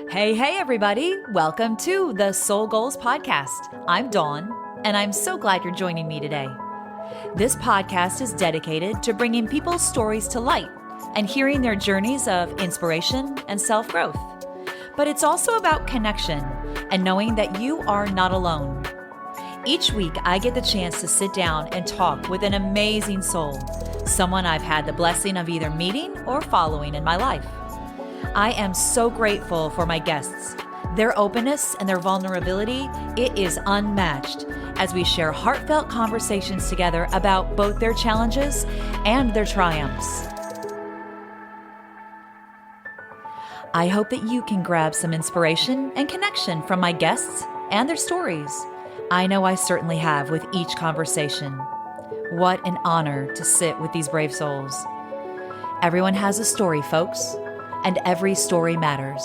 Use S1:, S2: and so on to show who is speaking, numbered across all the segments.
S1: Hey, everybody. Welcome to the Soul Goals Podcast. I'm Dawn, and I'm so glad you're joining me today. This podcast is dedicated to bringing people's stories to light and hearing their journeys of inspiration and self-growth. But it's also about connection and knowing that you are not alone. Each week, I get the chance to sit down and talk with an amazing soul, someone I've had the blessing of either meeting or following in my life. I am so grateful for my guests. Their openness and their vulnerability, it is unmatched as we share heartfelt conversations together about both their challenges and their triumphs. I hope that you can grab some inspiration and connection from my guests and their stories. I know I certainly have with each conversation. What an honor to sit with these brave souls. Everyone has a story, folks. And every story matters.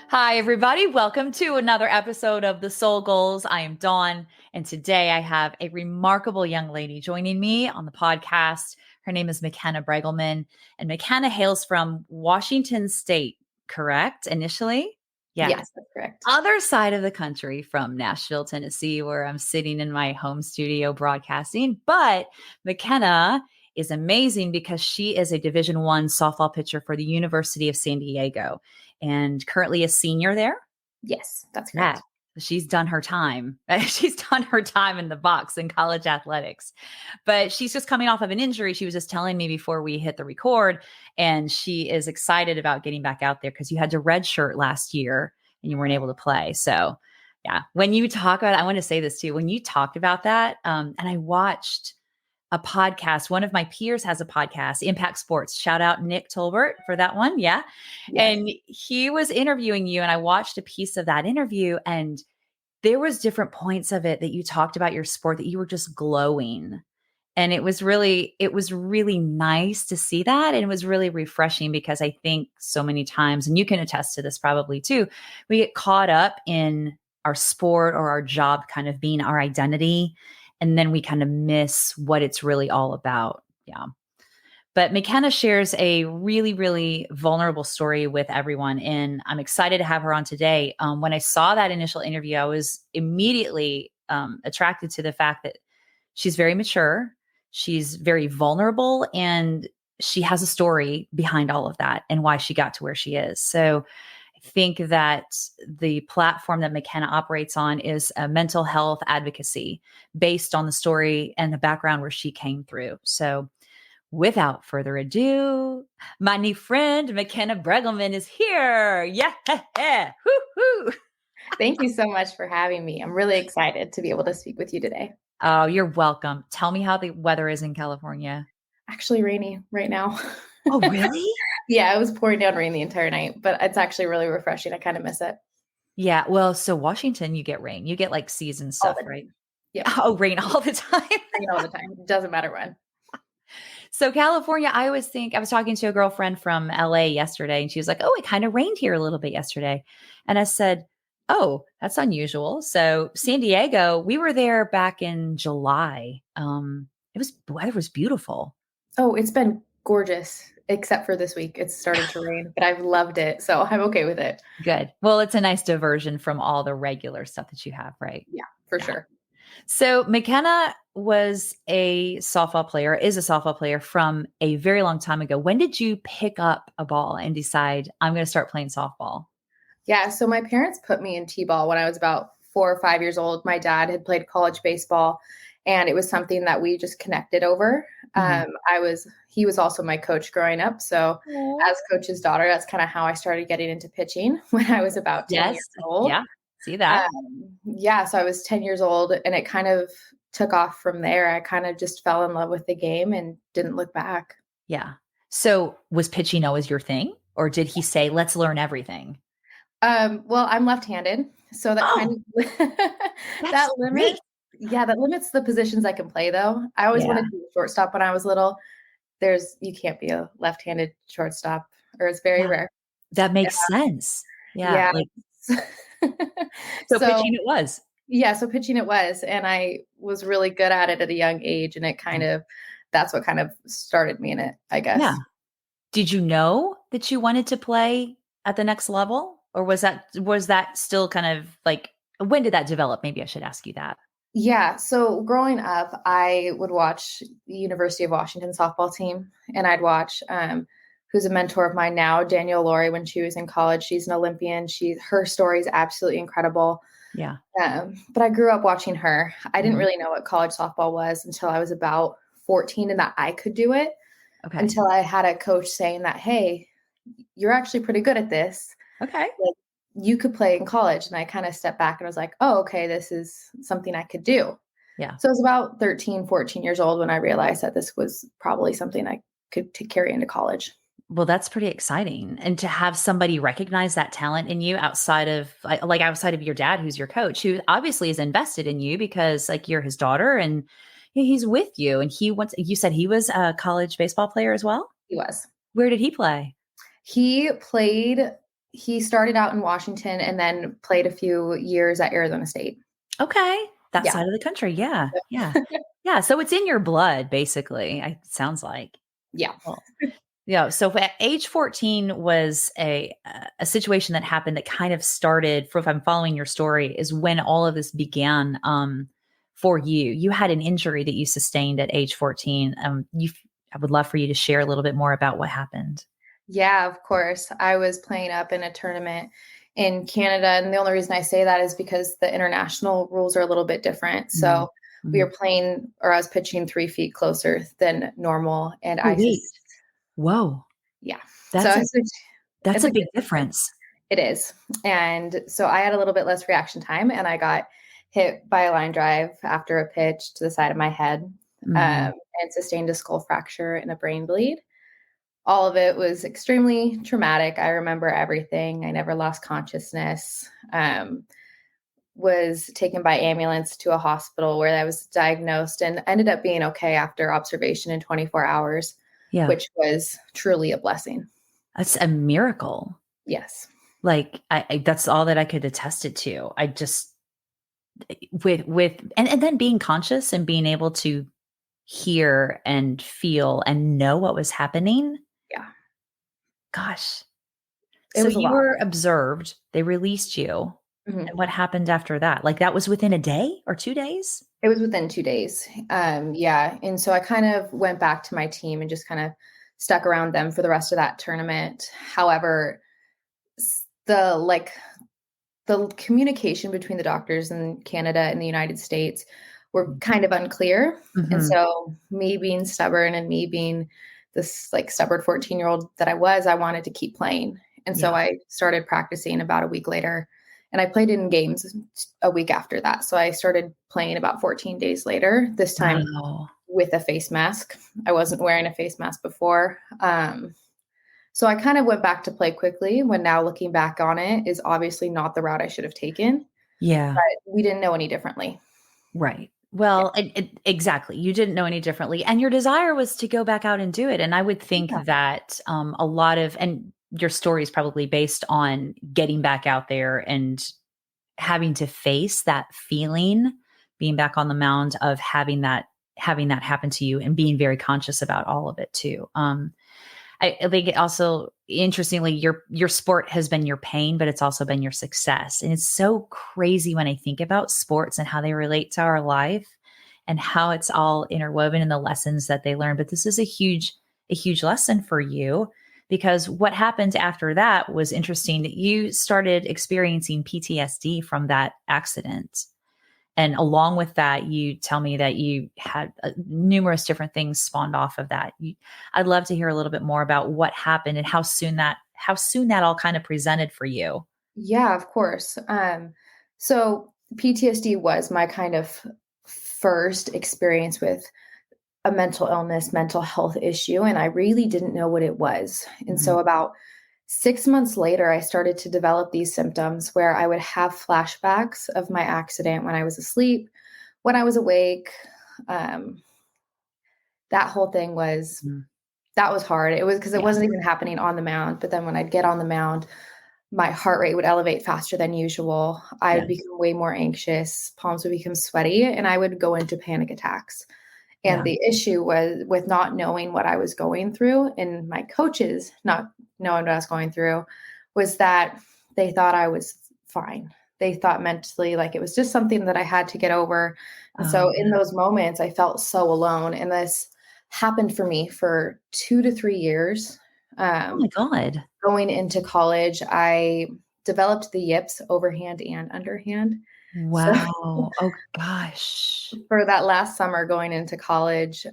S1: Hi, everybody. Welcome to another episode of The Soul Goals. I am Dawn, and today I have a remarkable young lady joining me on the podcast. Her name is McKenna Braegelmann, and McKenna hails from Washington State, correct, initially?
S2: Yes, that's correct.
S1: Other side of the country from Nashville, Tennessee, where I'm sitting in my home studio broadcasting. But McKenna is amazing because she is a Division I softball pitcher for the University of San Diego and currently a senior there.
S2: Yes, that's correct.
S1: Yeah. She's done her time. She's done her time in the box in college athletics, but she's just coming off of an injury. She was just telling me before we hit the record, and she is excited about getting back out there because you had to redshirt last year and you weren't able to play. So yeah, when you talk about, I want to say this too, when you talked about that, and I watched a podcast, one of my peers has a podcast, Impact Sports, shout out Nick Tolbert for that one. Yeah. Yes. And he was interviewing you and I watched a piece of that interview and there was different points of it that you talked about your sport that you were just glowing. And it was really nice to see that. And it was really refreshing because I think so many times, and you can attest to this probably too, we get caught up in our sport or our job kind of being our identity. And then we kind of miss what it's really all about. Yeah. But McKenna shares a really, really vulnerable story with everyone. And I'm excited to have her on today. When I saw that initial interview, I was immediately attracted to the fact that she's very mature. She's very vulnerable and she has a story behind all of that and why she got to where she is. So I think that the platform that McKenna operates on is a mental health advocacy based on the story and the background where she came through. So without further ado, my new friend, McKenna Braegelmann is here. Yeah. Woo-hoo.
S2: Thank you so much for having me. I'm really excited to be able to speak with you today.
S1: Oh, you're welcome. Tell me how the weather is in California.
S2: Actually rainy right now.
S1: Oh, really?
S2: Yeah, it was pouring down rain the entire night, but it's actually really refreshing. I kind of miss it.
S1: Yeah. Well, so Washington, you get rain. You get like season stuff, right?
S2: Yeah.
S1: Oh, rain all the time.
S2: Rain all the time. It doesn't matter when.
S1: So California, I always think, I was talking to a girlfriend from LA yesterday and she was like, oh, it kind of rained here a little bit yesterday. And I said, oh, that's unusual. So San Diego, we were there back in July. The weather was beautiful.
S2: Oh, it's been gorgeous, except for this week. It's started to rain, but I've loved it. So I'm okay with it.
S1: Good. Well, it's a nice diversion from all the regular stuff that you have, right?
S2: Yeah, for sure.
S1: So McKenna is a softball player from a very long time ago. When did you pick up a ball and decide I'm going to start playing softball?
S2: Yeah. So my parents put me in t-ball when I was about 4 or 5 years old. My dad had played college baseball and it was something that we just connected over. Mm-hmm. He was also my coach growing up. So as coach's daughter, that's kind of how I started getting into pitching when I was about 10 years old.
S1: Yeah. See that?
S2: So I was 10 years old and it kind of took off from there. I kind of just fell in love with the game and didn't look back.
S1: Yeah. So was pitching always your thing or did he say, let's learn everything?
S2: Well, I'm left-handed. So that kind of, that limits. Yeah, that limits the positions I can play though. I always wanted to be a shortstop when I was little. You can't be a left-handed shortstop or it's very rare.
S1: That makes sense. Yeah. So pitching it was.
S2: Yeah. So pitching it was, and I was really good at it at a young age. And it kind of, that's what kind of started me in it, I
S1: Yeah.
S2: guess.
S1: Did you know that you wanted to play at the next level? Or was that still kind of like, when did that develop? Maybe I should ask you that.
S2: Yeah. So growing up, I would watch the University of Washington softball team, and I'd watch who's a mentor of mine now, Danielle Laurie, when she was in college. She's an Olympian. Her story is absolutely incredible.
S1: Yeah.
S2: But I grew up watching her. I didn't
S1: Mhm.
S2: really know what college softball was until I was about 14 and that I could do it,
S1: Okay.
S2: until I had a coach saying that, hey, you're actually pretty good at this.
S1: Okay.
S2: Like, you could play in college. And I kind of stepped back and was like, oh, okay, this is something I could do.
S1: Yeah.
S2: So I was about 13, 14 years old when I realized that this was probably something I could carry into college.
S1: Well, that's pretty exciting. And to have somebody recognize that talent in you outside of like outside of your dad, who's your coach, who obviously is invested in you because like you're his daughter and he's with you. And you said he was a college baseball player as well.
S2: He was.
S1: Where did he play?
S2: He played, he started out in Washington and then played a few years at Arizona State.
S1: Okay. That
S2: Yeah.
S1: side of the country. Yeah. Yeah. Yeah. So it's in your blood, basically. It sounds like.
S2: Yeah.
S1: Well, yeah. So at age 14 was a situation that happened that kind of started, if I'm following your story, is when all of this began for you. You had an injury that you sustained at age 14. I would love for you to share a little bit more about what happened.
S2: Yeah, of course. I was playing up in a tournament in Canada. And the only reason I say that is because the international rules are a little bit different. So we
S1: Mhm.
S2: were playing, or I was pitching 3 feet closer than normal. And
S1: Oh, wait. Whoa.
S2: yeah. So
S1: That's a that's
S2: it's
S1: a
S2: a
S1: big
S2: good difference.
S1: difference.
S2: It is. And so I had a little bit less reaction time and I got hit by a line drive after a pitch to the side of my head,
S1: Mhm.
S2: and sustained a skull fracture and a brain bleed. All of it was extremely traumatic. I remember everything. I never lost consciousness. Was taken by ambulance to a hospital where I was diagnosed and ended up being okay after observation in 24 hours,
S1: Yeah.
S2: which was truly a blessing.
S1: That's a miracle.
S2: Yes.
S1: Like I that's all that I could attest it to. I just and then being conscious and being able to hear and feel and know what was happening.
S2: Yeah.
S1: Gosh.
S2: It
S1: So
S2: was a
S1: you
S2: lot.
S1: were observed, they released you.
S2: Mhm.
S1: And what happened after that? Like that was within a day or 2 days?
S2: It was within 2 days. Yeah. And so I kind of went back to my team and just kind of stuck around them for the rest of that tournament. However, the the communication between the doctors in Canada and the United States were kind of unclear. And
S1: Mhm.
S2: so me being stubborn and me being this like stubborn 14-year-old that I wanted to keep playing. And so
S1: Yeah.
S2: I started practicing about a week later and I played in games a week after that. So I started playing about 14 days later, this time
S1: Wow.
S2: with a face mask. I wasn't wearing a face mask before. So I kind of went back to play quickly when now looking back on it is obviously not the route I should have taken,
S1: Yeah.
S2: but we didn't know any differently.
S1: Right.
S2: Yeah.
S1: Well, exactly. You didn't know any differently. And your desire was to go back out and do it. And I would think
S2: Yeah.
S1: that a lot of, and your story is probably based on getting back out there and having to face that feeling, being back on the mound of having that happen to you and being very conscious about all of it too. I think it also interestingly, your sport has been your pain, but it's also been your success. And it's so crazy when I think about sports and how they relate to our life and how it's all interwoven in the lessons that they learn. But this is a huge lesson for you because what happened after that was interesting that you started experiencing PTSD from that accident. And along with that, you tell me that you had numerous different things spawned off of that. I'd love to hear a little bit more about what happened and how soon that all kind of presented for you.
S2: Yeah, of course. So PTSD was my kind of first experience with a mental illness, mental health issue, and I really didn't know what it was. And
S1: Mhm.
S2: so about 6 months later, I started to develop these symptoms where I would have flashbacks of my accident when I was asleep, when I was awake. Um, that whole thing was
S1: Mhm.
S2: that was hard. It was because it
S1: Yeah.
S2: wasn't even happening on the mound, but then when I'd get on the mound, my heart rate would elevate faster than usual. I would
S1: Yes.
S2: become way more anxious, palms would become sweaty, and I would go into panic attacks. And the issue was with not knowing what I was going through and my coaches not knowing what I was going through was that they thought I was fine. They thought mentally like it was just something that I had to get over. And so in those moments, I felt so alone. And this happened for me for 2 to 3 years.
S1: Oh my God.
S2: Going into college, I developed the yips, overhand and underhand. So
S1: Wow. Oh gosh.
S2: for that last summer going into college,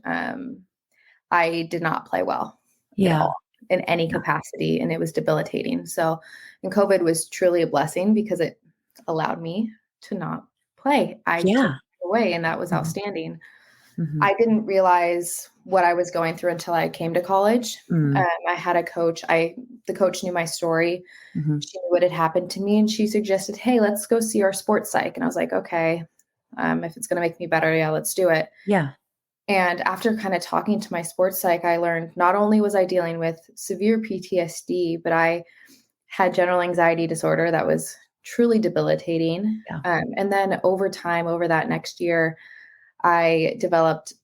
S2: I did not play well at
S1: Yeah.
S2: all in any capacity, and it was debilitating. So, and COVID was truly a blessing because it allowed me to not play. I took
S1: Yeah.
S2: it away, and that was
S1: Mhm.
S2: outstanding.
S1: Mhm.
S2: I didn't realize what I was going through until I came to college.
S1: Mm.
S2: I had a coach. The coach knew my story.
S1: Mhm.
S2: She knew what had happened to me, and she suggested, "Hey, let's go see our sports psych." And I was like, "Okay, if it's going to make me better, yeah, let's do it."
S1: Yeah.
S2: And after kind of talking to my sports psych, I learned not only was I dealing with severe PTSD, but I had general anxiety disorder that was truly debilitating.
S1: Yeah.
S2: And then over time, over that next year, I developed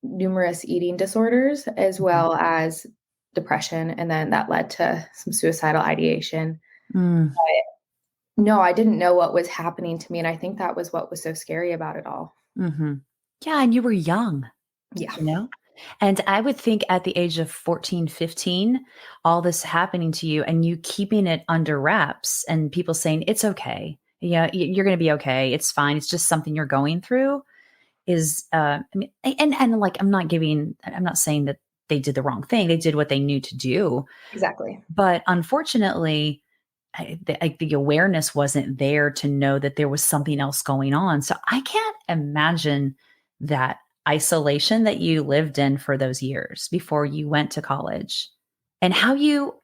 S2: numerous eating disorders as
S1: Mhm.
S2: well as depression. And then that led to some suicidal ideation.
S1: Mm.
S2: But no, I didn't know what was happening to me. And I think that was what was so scary about it all.
S1: Mhm. Yeah, and you were young,
S2: Yeah.
S1: you know? And I would think at the age of 14, 15, all this happening to you and you keeping it under wraps and people saying, it's okay. Yeah, you're going to be okay. It's fine. It's just something you're going through is, I mean, and like, I'm not saying that they did the wrong thing. They did what they knew to do.
S2: Exactly.
S1: But unfortunately, the awareness wasn't there to know that there was something else going on. So I can't imagine that isolation that you lived in for those years before you went to college and how you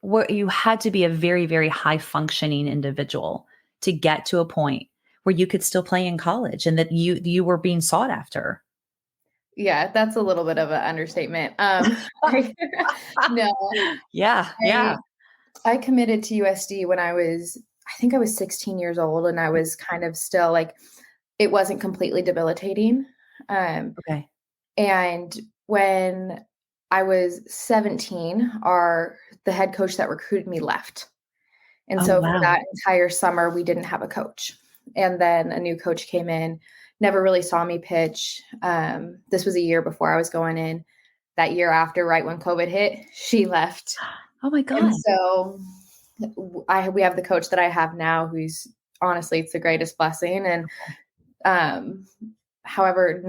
S1: had to be a very, very high functioning individual to get to a point where you could still play in college and that you were being sought after.
S2: Yeah, that's a little bit of an understatement. No,
S1: Yeah.
S2: I
S1: Yeah.
S2: I committed to USD when I think I was 16 years old, and I was kind of still like it wasn't completely debilitating. Um,
S1: Okay.
S2: and when I was 17, the head coach that recruited me left. And
S1: Oh,
S2: so for
S1: wow.
S2: that entire summer, we didn't have a coach. And then a new coach came in, never really saw me pitch. This was a year before I was going in. That year after, right when COVID hit, she left.
S1: Oh my
S2: And
S1: God.
S2: so we have the coach that I have now, who's honestly, it's the greatest blessing. And um, however,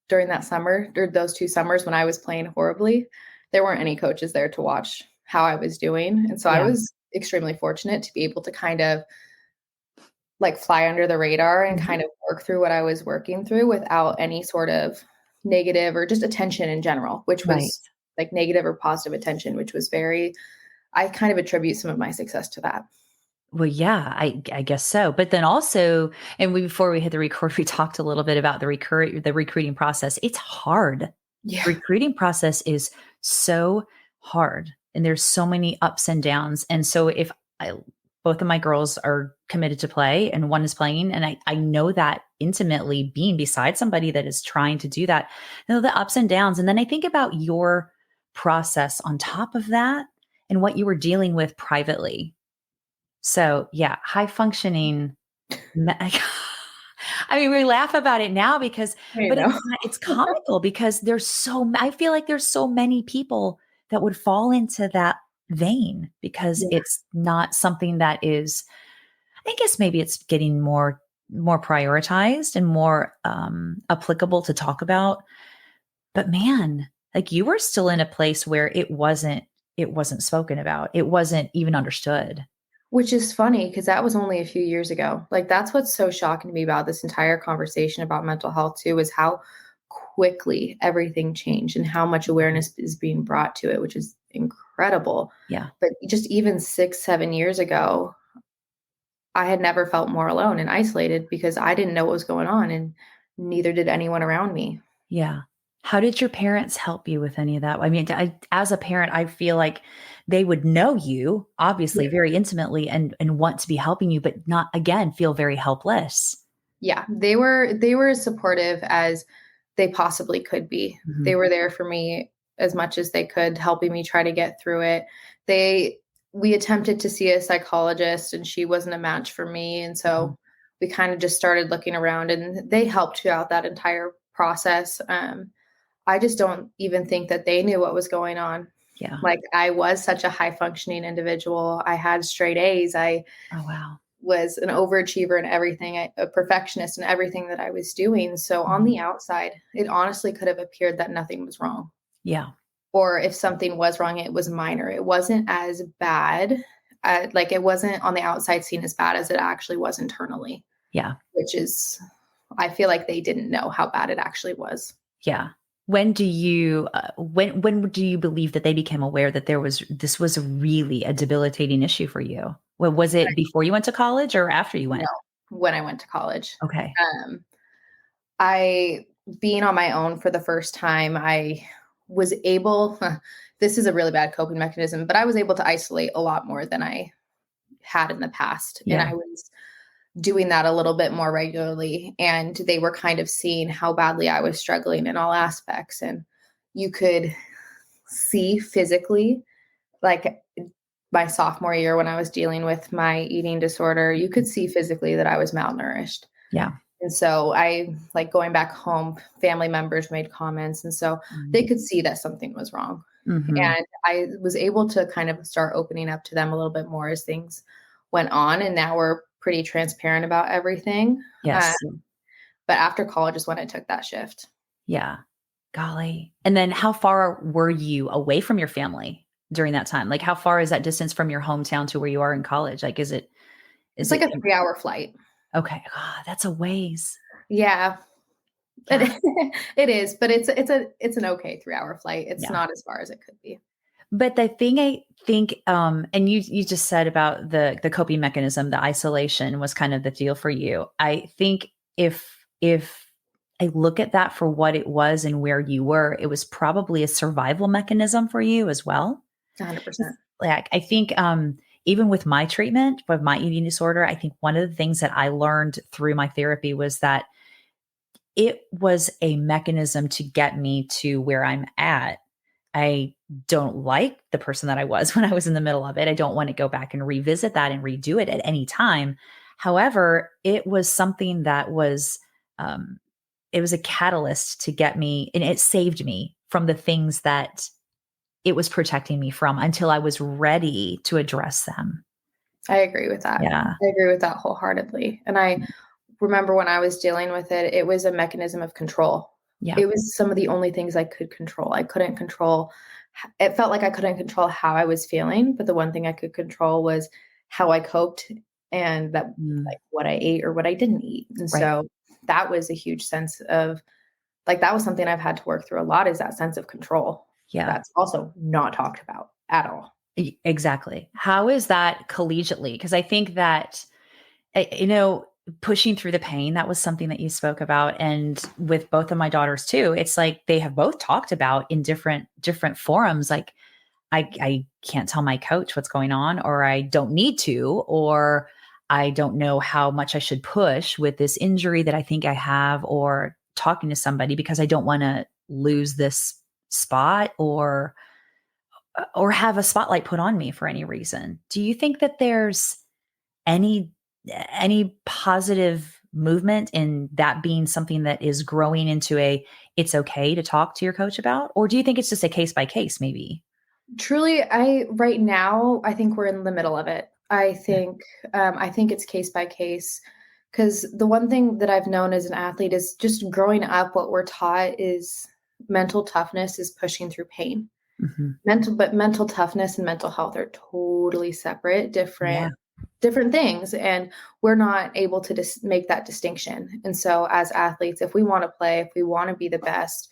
S2: during that summer, or those 2 summers when I was playing horribly, there weren't any coaches there to watch how I was doing. And so I
S1: Yeah.
S2: was extremely fortunate to be able to kind of like fly under the radar and
S1: Mhm.
S2: kind of work through what I was working through without any sort of negative or just attention in general, which
S1: Right.
S2: was like negative or positive attention, which was I kind of attribute some of my success to that.
S1: Well, yeah, I guess so. But then also, and before we hit the record, we talked a little bit about the recruiting process. It's hard.
S2: Yeah.
S1: Recruiting process is so hard, and there's so many ups and downs. And so, if both of my girls are committed to play, and one is playing, and I know that intimately, being beside somebody that is trying to do that, the ups and downs. And then I think about your process on top of that, and what you were dealing with privately. So, yeah, high functioning me I mean, we laugh about it now because
S2: I
S1: but
S2: know.
S1: it's comical because I feel like there's so many people that would fall into that vein because
S2: Yeah.
S1: it's not something that is I guess maybe it's getting more prioritized and more, applicable to talk about. But man, like, you were still in a place where it wasn't spoken about. It wasn't even understood.
S2: Which is funny because that was only a few years ago. Like, that's what's so shocking to me about this entire conversation about mental health, too, is how quickly everything changed and how much awareness is being brought to it, which is incredible.
S1: Yeah.
S2: But just even 6, 7 years ago, I had never felt more alone and isolated because I didn't know what was going on, and neither did anyone around me.
S1: Yeah. How did your parents help you with any of that? I mean, as a parent, I feel like they would know you obviously very intimately and want to be helping you, but not again feel very helpless.
S2: Yeah, they were as supportive as they possibly could be.
S1: Mhm.
S2: They were there for me as much as they could, helping me try to get through it. We attempted to see a psychologist and she wasn't a match for me. And
S1: Mhm.
S2: so we kind of just started looking around and they helped throughout that entire process. I just don't even think that they knew what was going on.
S1: Yeah.
S2: Like I was such a high functioning individual. I had straight A's. I
S1: Oh, wow.
S2: was an overachiever in everything, a perfectionist in everything that I was doing. So on
S1: Mhm.
S2: the outside, it honestly could have appeared that nothing was wrong.
S1: Yeah.
S2: Or if something was wrong, it was minor. It wasn't as bad. Like it wasn't on the outside seen as bad as it actually was internally,
S1: Yeah.
S2: which is, I feel like they didn't know how bad it actually was.
S1: Yeah. When do you believe that they became aware that this was really a debilitating issue for you? Was it before you went to college or after you
S2: No,
S1: went?
S2: when I went to college.
S1: Okay.
S2: Um, I, being on my own for the first time, I was able, this is a really bad coping mechanism, but I was able to isolate a lot more than I had in the past. And
S1: Yeah.
S2: I was doing that a little bit more regularly. And they were kind of seeing how badly I was struggling in all aspects. And you could see physically, like my sophomore year when I was dealing with my eating disorder, you could see physically that I was malnourished.
S1: Yeah.
S2: And so I, like, going back home, family members made comments. And so they could see that something was wrong.
S1: Mhm.
S2: And I was able to kind of start opening up to them a little bit more as things went on. And now we're pretty transparent about everything. Uh,
S1: Yes.
S2: but after college is when I took that shift.
S1: Yeah. Golly. And then how far were you away from your family during that time? Like, how far is that distance from your hometown to where you are in college? Like,
S2: It's
S1: is
S2: like
S1: it
S2: a 3-hour flight.
S1: okay. Ah, that's a ways.
S2: Yeah,
S1: Yeah.
S2: it is, but it's an okay 3-hour flight. It's
S1: Yeah.
S2: not as far as it could be.
S1: But the thing I think, and you just said about the coping mechanism, the isolation was kind of the deal for you. I think if I look at that for what it was and where you were, it was probably a survival mechanism for you as well.
S2: 100%.
S1: Like I think even with my treatment, with my eating disorder, I think one of the things that I learned through my therapy was that it was a mechanism to get me to where I'm at. I don't like the person that I was when I was in the middle of it. I don't want to go back and revisit that and redo it at any time. However, it was something that was, um, it was a catalyst to get me, and it saved me from the things that it was protecting me from until I was ready to address them.
S2: I agree with that.
S1: Yeah.
S2: I agree with that wholeheartedly. And I remember when I was dealing with it, it was a mechanism of control.
S1: Yeah.
S2: It was some of the only things I could control. I couldn't control, it felt like I couldn't control how I was feeling, but the one thing I could control was how I coped and that,
S1: Mm,
S2: like, what I ate or what I didn't eat. And
S1: right.
S2: so that was a huge sense of, like, that was something I've had to work through a lot, is that sense of control.
S1: Yeah.
S2: That's also not talked about at all.
S1: Exactly. How is that collegiately? Because I think that, you know, pushing through the pain, that was something that you spoke about. And with both of my daughters too, it's like they have both talked about in different forums. Like, I can't tell my coach what's going on, or I don't need to, or I don't know how much I should push with this injury that I think I have, or talking to somebody because I don't want to lose this spot or have a spotlight put on me for any reason. Do you think that there's any any positive movement in that being something that is growing into a it's okay to talk to your coach about? Or do you think it's just a case by case maybe?
S2: Truly, right now, I think we're in the middle of it.
S1: Yeah.
S2: I think it's case by case, because the one thing that I've known as an athlete is just growing up, what we're taught is mental toughness is pushing through pain.
S1: Mhm.
S2: Mental toughness and mental health are totally separate,
S1: Yeah.
S2: different things, and we're not able to make that distinction. And so, as athletes, if we want to play, if we want to be the best,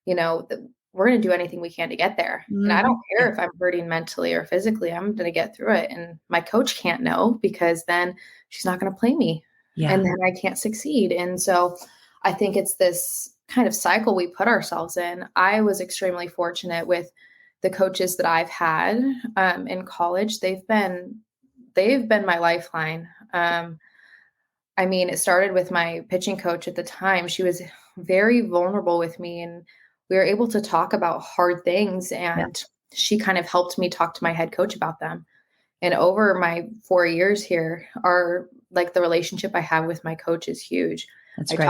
S2: you know, we're going to do anything we can to get there. And I don't
S1: Mhm.
S2: care
S1: Yeah.
S2: if I'm hurting mentally or physically, I'm going to get through it. And my coach can't know, because then she's not going to play me
S1: Yeah.
S2: and then I can't succeed. And so I think it's this kind of cycle we put ourselves in. I was extremely fortunate with the coaches that I've had in college. They've been my lifeline. I mean, it started with my pitching coach at the time. She was very vulnerable with me, and we were able to talk about hard things.
S1: Yeah.
S2: And she kind of helped me talk to my head coach about them. And over my 4 years here, the relationship I have with my coach is huge.
S1: That's
S2: I
S1: great.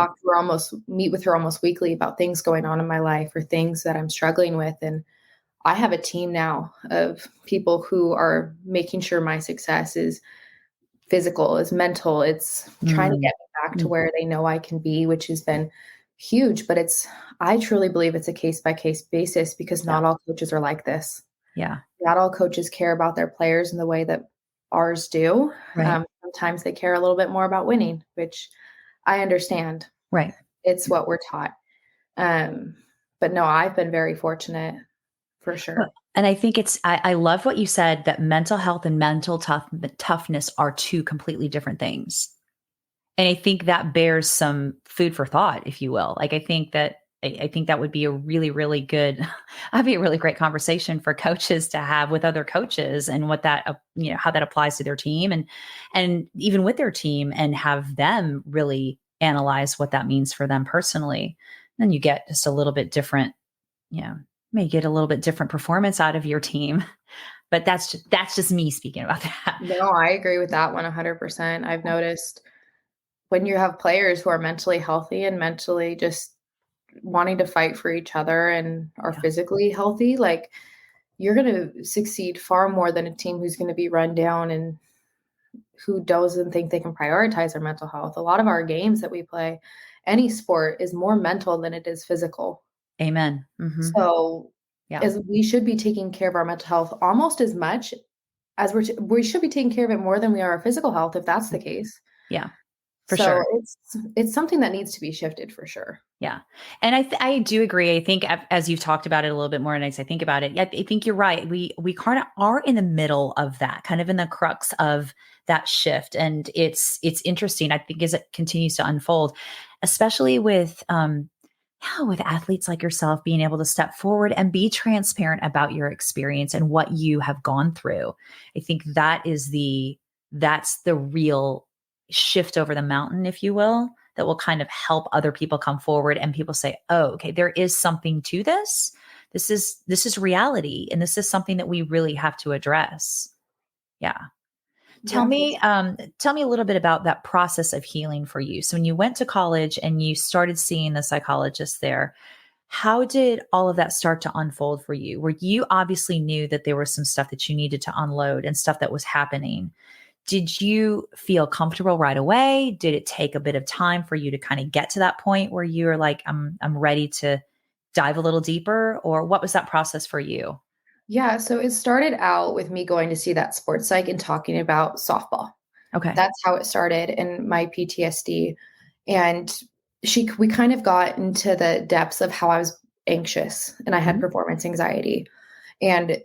S2: meet with her almost weekly about things going on in my life or things that I'm struggling with. And I have a team now of people who are making sure my success is physical, is mental. It's trying to get me back to where they know I can be, which has been huge. But I truly believe it's a case by case basis, because not all coaches are like this.
S1: Yeah.
S2: Not all coaches care about their players in the way that ours do.
S1: Right.
S2: Sometimes they care a little bit more about winning, which I understand.
S1: Right.
S2: It's what we're taught. But no, I've been very fortunate for sure.
S1: And I think I love what you said, that mental health and mental toughness are two completely different things. And I think that bears some food for thought, if you will. Like, I think that would be a really, really good, that'd be a really great conversation for coaches to have with other coaches, and what that, how that applies to their team, and even with their team, and have them really analyze what that means for them personally. Then you get just a little bit different, may get a little bit different performance out of your team. But that's just me speaking about that.
S2: No, I agree with that one 100%. I've noticed when you have players who are mentally healthy and mentally just wanting to fight for each other and are physically healthy, like, you're going to succeed far more than a team who's going to be run down and who doesn't think they can prioritize their mental health. A lot of our games that we play, any sport, is more mental than it is physical.
S1: Amen. Mm-hmm.
S2: So
S1: Yeah.
S2: as we should be taking care of our mental health almost as much as we should be taking care of it more than we are our physical health, if that's the case.
S1: Yeah, for sure.
S2: It's something that needs to be shifted for sure.
S1: Yeah. And I do agree. I think, as you've talked about it a little bit more, and as I think about it, I think you're right. We kind of are in the middle of that, kind of in the crux of that shift. And it's interesting, I think, as it continues to unfold, especially with athletes like yourself being able to step forward and be transparent about your experience and what you have gone through. I think that's the real shift over the mountain, if you will, that will kind of help other people come forward, and people say, oh, okay, there is something to this. This is reality. And this is something that we really have to address. Yeah. Tell me a little bit about that process of healing for you. So when you went to college and you started seeing the psychologist there, how did all of that start to unfold for you? Where you obviously knew that there was some stuff that you needed to unload and stuff that was happening. Did you feel comfortable right away? Did it take a bit of time for you to kind of get to that point where you were like, I'm ready to dive a little deeper? Or what was that process for you?
S2: Yeah, so it started out with me going to see that sports psych and talking about softball.
S1: Okay.
S2: That's how it started, and my PTSD. And we kind of got into the depths of how I was anxious and I had performance anxiety. And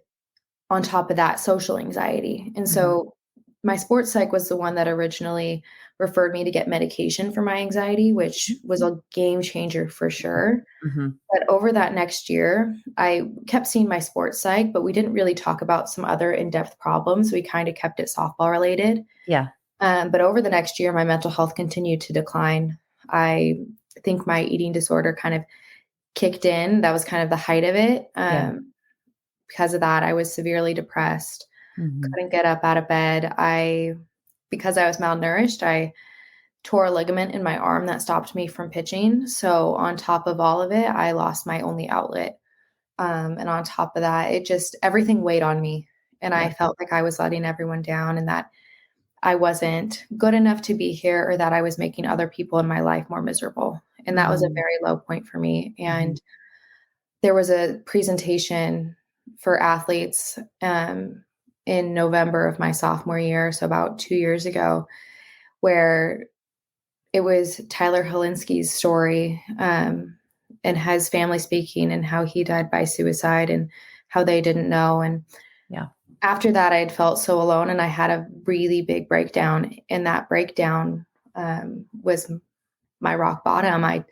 S2: on top of that, social anxiety. And so my sports psych was the one that originally referred me to get medication for my anxiety, which was a game changer for sure. But over that next year, I kept seeing my sports psych, but we didn't really talk about some other in-depth problems. We kind of kept it softball related.
S1: Yeah.
S2: But over the next year, my mental health continued to decline. I think my eating disorder kind of kicked in. That was kind of the height of it. Because of that, I was severely depressed. Couldn't get up out of bed. Because I was malnourished, I tore a ligament in my arm that stopped me from pitching. So on top of all of it, I lost my only outlet. And on top of that, everything weighed on me. And I felt like I was letting everyone down, and that I wasn't good enough to be here, or that I was making other people in my life more miserable. And that was a very low point for me. And there was a presentation for athletes in November of my sophomore year, so about 2 years ago, where it was Tyler Helinski's story and his family speaking, and how he died by suicide and how they didn't know. And after that, I had felt so alone, and I had a really big breakdown. And that breakdown was my rock bottom. I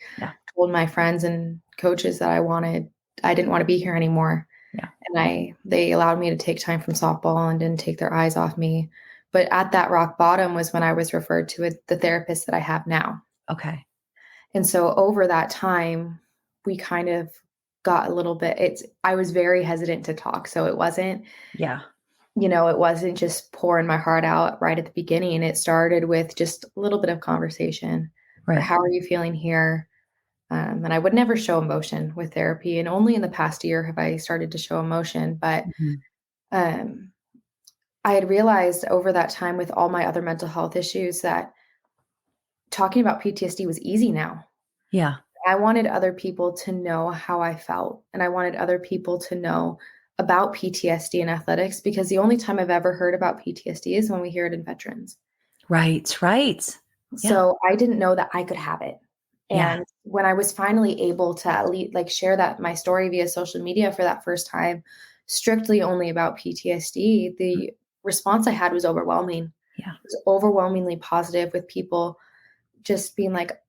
S2: told my friends and coaches that I didn't want to be here anymore. And they allowed me to take time from softball and didn't take their eyes off me. But at that rock bottom was when I was referred to the therapist that I have now.
S1: Okay.
S2: And so over that time, we kind of got a little bit, I was very hesitant to talk. So it wasn't,
S1: Yeah.
S2: it wasn't just pouring my heart out right at the beginning. It started with just a little bit of conversation. Or
S1: Right.
S2: how are you feeling here? And I would never show emotion with therapy. And only in the past year have I started to show emotion. But
S1: Mhm.
S2: um, I had realized over that time with all my other mental health issues that talking about PTSD was easy now.
S1: Yeah.
S2: I wanted other people to know how I felt, and I wanted other people to know about PTSD in athletics, because the only time I've ever heard about PTSD is when we hear it in veterans.
S1: Right. Right. Yeah.
S2: So I didn't know that I could have it.
S1: Yeah.
S2: And when I was finally able to at least like share that my story via social media for that first time, strictly only about PTSD,
S1: Mm.
S2: the response I had was overwhelming.
S1: Yeah.
S2: It was overwhelmingly positive, with people just being like,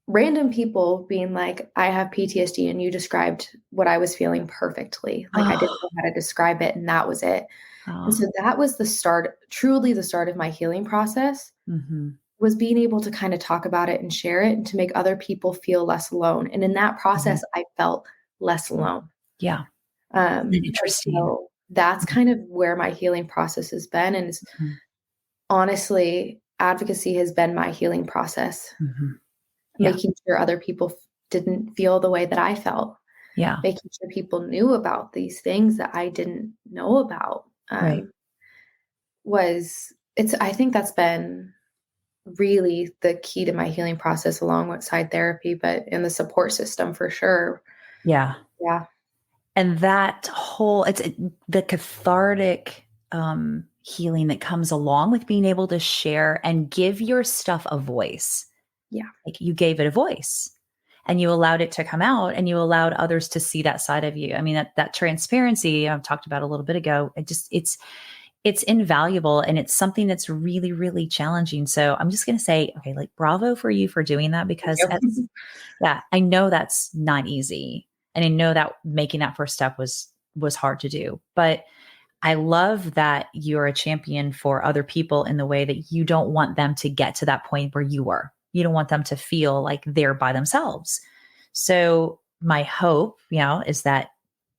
S2: random people being like, I have PTSD and you described what I was feeling perfectly. Like I didn't
S1: Oh,
S2: know how to describe it, and that was it. And
S1: oh.
S2: so that was the start, truly the start of my healing process,
S1: Mhm.
S2: was being able to kind of talk about it and share it and to make other people feel less alone. And in that
S1: Mhm.
S2: process, I felt less alone.
S1: Yeah. Isn't that
S2: And
S1: interesting?
S2: so that's kind of where my healing process has been. And it's,
S1: Mhm.
S2: honestly, advocacy has been my healing process,
S1: Mhm. Yeah.
S2: making sure other people didn't feel the way that I felt,
S1: Yeah.
S2: making sure people knew about these things that I didn't know about.
S1: Right.
S2: I think that's been really the key to my healing process, along with side therapy, but in the support system for sure.
S1: Yeah.
S2: Yeah.
S1: And that whole the cathartic healing that comes along with being able to share and give your stuff a voice.
S2: Yeah.
S1: Like you gave it a voice and you allowed it to come out and you allowed others to see that side of you. I mean, that transparency I've talked about a little bit ago, it's invaluable, and it's something that's really, really challenging. So I'm just going to say, okay, like bravo for you for doing that, because
S2: Thank
S1: it's,
S2: you.
S1: yeah, I know that's not easy. And I know that making that first step was hard to do. But I love that you're a champion for other people in the way that you don't want them to get to that point where you were. You don't want them to feel like they're by themselves. So my hope, is that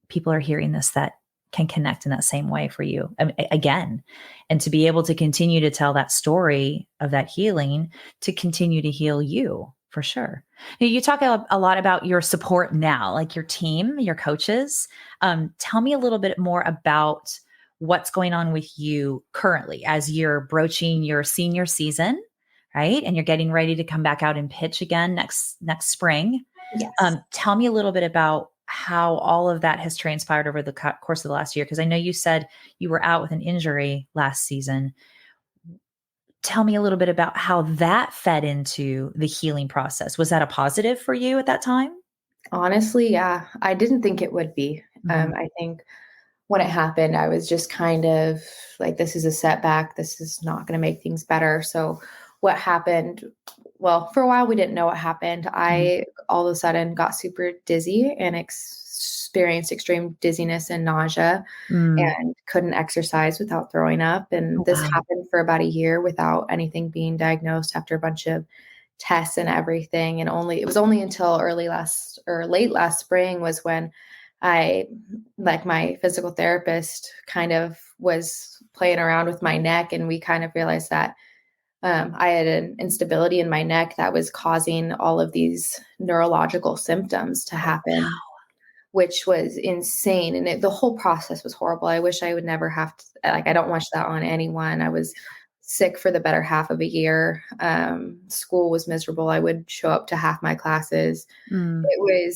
S1: people are hearing this that can connect in that same way for you again, and to be able to continue to tell that story of that healing, to continue to heal you for sure. You talk a lot about your support now, like your team, your coaches. Tell me a little bit more about what's going on with you currently as you're broaching your senior season, right? And you're getting ready to come back out and pitch again next spring.
S2: Yes.
S1: Tell me a little bit about how all of that has transpired over the course of the last year, because I know you said you were out with an injury last season. Tell me a little bit about how that fed into the healing process. Was that a positive for you at that time?
S2: Honestly, yeah, I didn't think it would be.
S1: Mhm.
S2: I think when it happened, I was just kind of like, this is a setback. This is not going to make things better. So, what happened? Well, for a while, we didn't know what happened.
S1: Mhm.
S2: I all of a sudden got super dizzy and experienced extreme dizziness and nausea,
S1: Mm.
S2: and couldn't exercise without throwing up. And
S1: Oh,
S2: this
S1: wow.
S2: happened for about a year without anything being diagnosed, after a bunch of tests and everything. And it was only until late last spring was when I, like, my physical therapist kind of was playing around with my neck, and we kind of realized that I had an instability in my neck that was causing all of these neurological symptoms to happen, which was insane. And the whole process was horrible. I wish I would never have to, like, I don't wish that on anyone. I was sick for the better half of a year. School was miserable. I would show up to half my classes.
S1: Mm.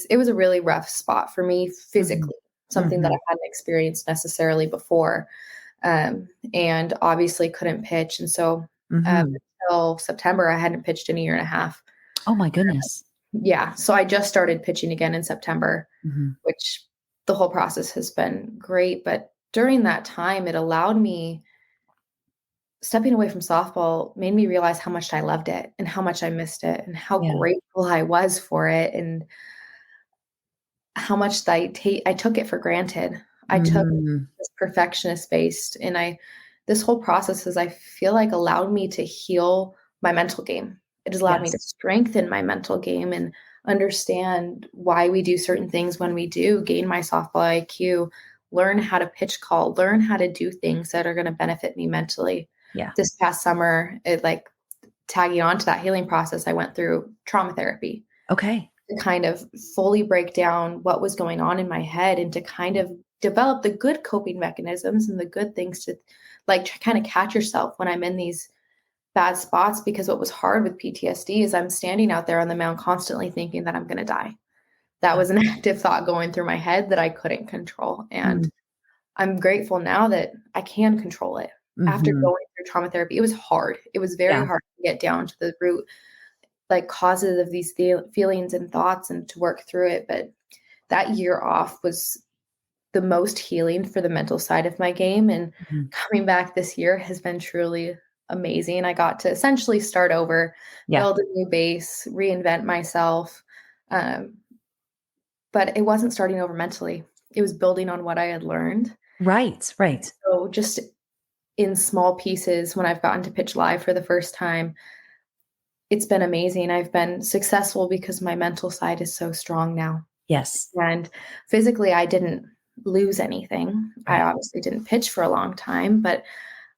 S2: It was a really rough spot for me
S1: Mhm.
S2: physically, something that I
S1: Mhm.
S2: hadn't experienced necessarily before. And obviously couldn't pitch. And so
S1: Mhm.
S2: until September, I hadn't pitched in a year and a half.
S1: Oh my goodness.
S2: Yeah. So I just started pitching again in September,
S1: Mhm.
S2: which the whole process has been great. But during that time, it allowed me, stepping away from softball made me realize how much I loved it and how much I missed it and how
S1: Yeah.
S2: grateful I was for it, and how much I took it for granted. I took
S1: Mhm.
S2: this perfectionist based, and this whole process has, I feel like, allowed me to heal my mental game. It has allowed me to
S1: Yes.
S2: strengthen my mental game and understand why we do certain things when we do, gain my softball IQ, learn how to pitch call, learn how to do things that are going to benefit me mentally.
S1: Yeah.
S2: This past summer, tagging on to that healing process, I went through trauma therapy
S1: Okay.
S2: to kind of fully break down what was going on in my head and to kind of develop the good coping mechanisms and the good things to kind of catch yourself when I'm in these bad spots. Because what was hard with PTSD is I'm standing out there on the mound constantly thinking that I'm going to die. That
S1: Yeah.
S2: was an active thought going through my head that I couldn't control. And
S1: Mm.
S2: I'm grateful now that I can control it. After
S1: Mhm.
S2: going through trauma therapy, it was hard. It was very
S1: Yeah.
S2: hard to get down to the root causes of these feelings and thoughts and to work through it. But that year off was the most healing for the mental side of my game. And
S1: Mhm.
S2: coming back this year has been truly amazing. I got to essentially start over,
S1: Yeah.
S2: build a new base, reinvent myself. Um, but it wasn't starting over mentally. It was building on what I had learned.
S1: Right. Right.
S2: So just in small pieces, when I've gotten to pitch live for the first time, it's been amazing. I've been successful because my mental side is so strong now.
S1: Yes.
S2: And physically, I didn't lose anything. I
S1: Right.
S2: obviously didn't pitch for a long time, but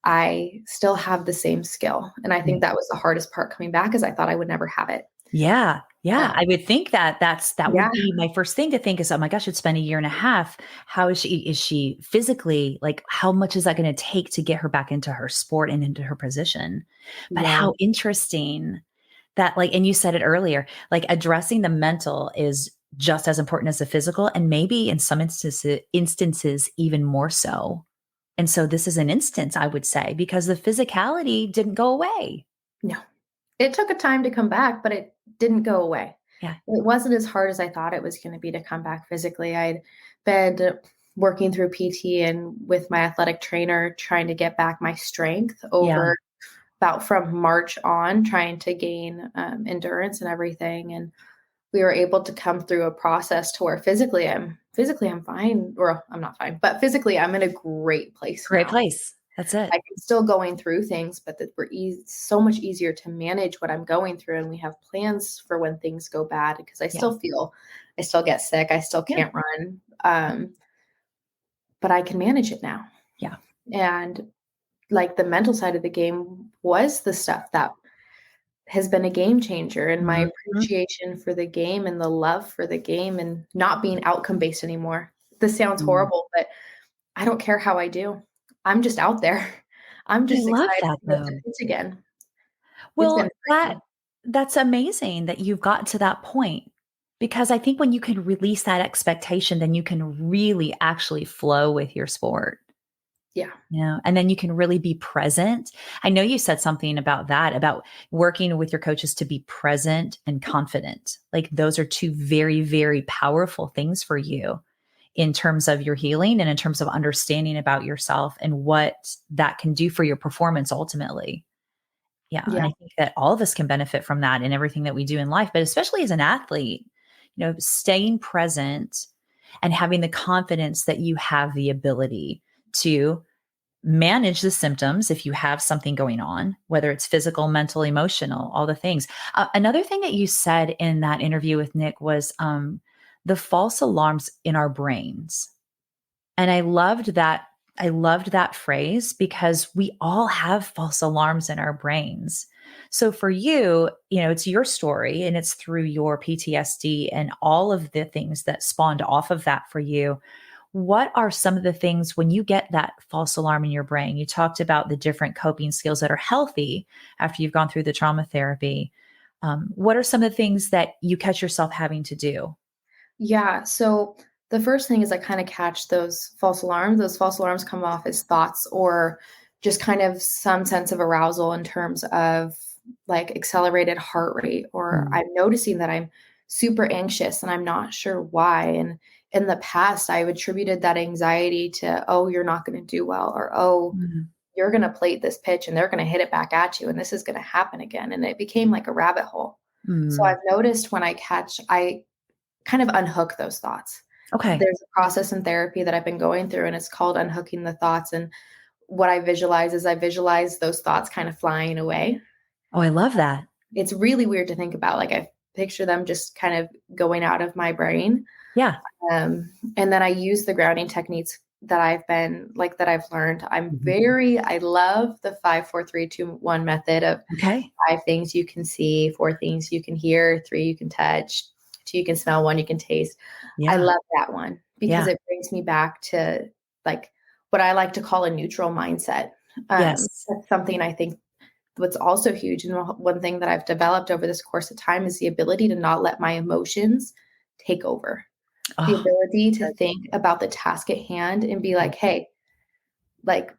S2: I still have the same skill. And I think
S1: Right.
S2: that was the hardest part coming back is I thought I would never have it.
S1: Yeah. Yeah.
S2: Um,
S1: I would think that that would
S2: yeah,
S1: be my first thing to think is, oh my gosh, it's been a year and a half. How is she physically, like, how much is that going to take to get her back into her sport and into her position? But
S2: yeah,
S1: how interesting that, like, and you said it earlier, like addressing the mental is just as important as the physical, and maybe in some instances even more so. And so this is an instance, I would say, because the physicality didn't go away.
S2: no. It took a time to come back, but it didn't go away.
S1: Yeah.
S2: It wasn't as hard as I thought it was going to be to come back physically. I'd been working through PT and with my athletic trainer trying to get back my strength
S1: Yeah.
S2: over about from March on, trying to gain endurance and everything. And we were able to come through a process to where physically I'm fine, or I'm not fine, but physically I'm in a great place
S1: Great
S2: now.
S1: place. That's it.
S2: I can still going through things, but that we're so much easier to manage what I'm going through. And we have plans for when things go bad because I
S1: Yeah.
S2: still get sick. I still
S1: Yeah.
S2: can't run. But I can manage it now.
S1: Yeah.
S2: And the mental side of the game was the stuff that has been a game changer, and my
S1: Mhm.
S2: appreciation for the game and the love for the game and not being outcome based anymore. This sounds
S1: Mm.
S2: horrible, but I don't care how I do. I'm just out there. I'm
S1: I
S2: just
S1: love
S2: excited
S1: that
S2: to get to
S1: though.
S2: pitch again. It's been
S1: Well,
S2: freeing.
S1: that's amazing that you've gotten to that point, because I think when you can release that expectation, then you can really actually flow with your sport.
S2: Yeah.
S1: And then you can really be present. I know you said something about that, about working with your coaches to be present and confident. Like those are two very, very powerful things for you in terms of your healing and in terms of understanding about yourself and what that can do for your performance ultimately. Yeah. And
S2: Yeah.
S1: I think that all of us can benefit from that in everything that we do in life, but especially as an athlete, staying present and having the confidence that you have the ability to manage the symptoms if you have something going on, whether it's physical, mental, emotional, all the things. Another thing that you said in that interview with Nick was the false alarms in our brains. And I loved that. I loved that phrase because we all have false alarms in our brains. So for you, it's your story and it's through your PTSD and all of the things that spawned off of that for you. What are some of the things when you get that false alarm in your brain? You talked about the different coping skills that are healthy after you've gone through the trauma therapy. What are some of the things that you catch yourself having to do?
S2: Yeah. So the first thing is I kind of catch those false alarms. Those false alarms come off as thoughts or just kind of some sense of arousal in terms of accelerated heart rate, or
S1: Mm.
S2: I'm noticing that I'm super anxious and I'm not sure why. And in the past, I've attributed that anxiety to, oh, you're not going to do well, or, oh,
S1: Mhm.
S2: you're going to plate this pitch and they're going to hit it back at you and this is going to happen again. And it became like a rabbit hole. So
S1: Mm.
S2: I've noticed when I kind of unhook those thoughts.
S1: Okay.
S2: There's a process in therapy that I've been going through, and it's called unhooking the thoughts. And what I visualize is I visualize those thoughts kind of flying away.
S1: Oh, I love that.
S2: it's really weird to think about. Like I picture them just kind of going out of my brain.
S1: Yeah.
S2: And then I use the grounding techniques that I've learned.
S1: Mhm.
S2: I love the 5, 4, 3, 2, 1 method of
S1: Okay.
S2: 5 things you can see, 4 things you can hear, 3 you can touch, 2 you can smell, 1 you can taste. I
S1: Yeah.
S2: love that one because
S1: Yeah.
S2: it brings me back to like what I like to call a neutral mindset.
S1: Yes.
S2: That's something I think what's also huge, and one thing that I've developed over this course of time is the ability to not let my emotions take over. The
S1: Oh,
S2: ability to
S1: good.
S2: think about the task at hand and be like, hey, like,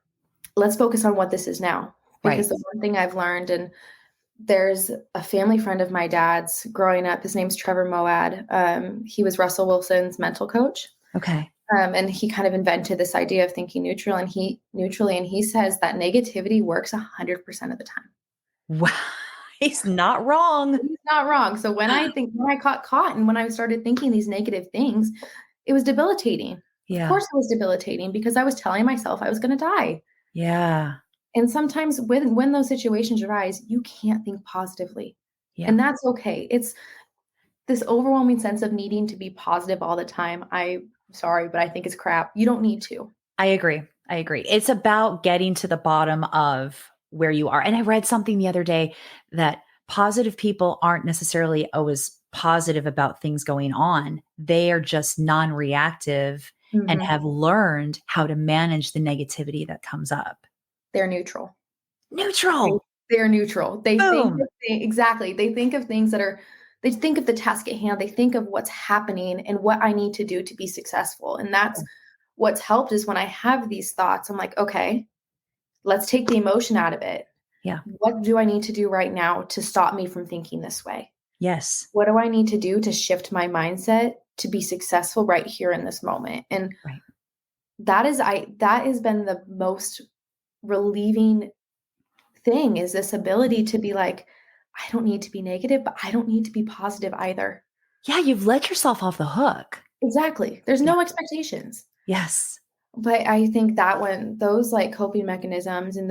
S2: let's focus on what this is now.
S1: Right.
S2: Because the one thing I've learned, and there's a family friend of my dad's growing up, his name's Trevor Moad. He was Russell Wilson's mental coach.
S1: Okay.
S2: And he kind of invented this idea of thinking neutrally, and he says that negativity works 100% of the time.
S1: Wow. He's not wrong.
S2: He's not wrong. So when I got caught and when I started thinking these negative things, it was debilitating. Of
S1: Yeah.
S2: course it was debilitating because I was telling myself I was going to die.
S1: Yeah.
S2: And sometimes when those situations arise, you can't think positively.
S1: Yeah.
S2: And that's okay. It's this overwhelming sense of needing to be positive all the time. I'm sorry, but I think it's crap. You don't need to.
S1: I agree. I agree. It's about getting to the bottom of where you are. And I read something the other day that positive people aren't necessarily always positive about things going on. They are just non reactive and
S2: Mhm.
S1: have learned how to manage the negativity that comes up.
S2: They're neutral. They
S1: Neutral.
S2: they're neutral.
S1: Boom.
S2: Exactly. They think of things that are they think of the task at hand. They think of what's happening and what I need to do to be successful. And that's what's helped is when I have these thoughts, I'm like, okay, let's take the emotion out of it.
S1: Yeah.
S2: What do I need to do right now to stop me from thinking this way?
S1: Yes.
S2: What do I need to do to shift my mindset to be successful right here in this moment? And
S1: Right.
S2: that has been the most relieving thing is this ability to be like, I don't need to be negative, but I don't need to be positive either.
S1: Yeah. You've let yourself off the hook.
S2: Exactly. There's
S1: Yeah.
S2: no expectations.
S1: Yes.
S2: But I think that when those like coping mechanisms and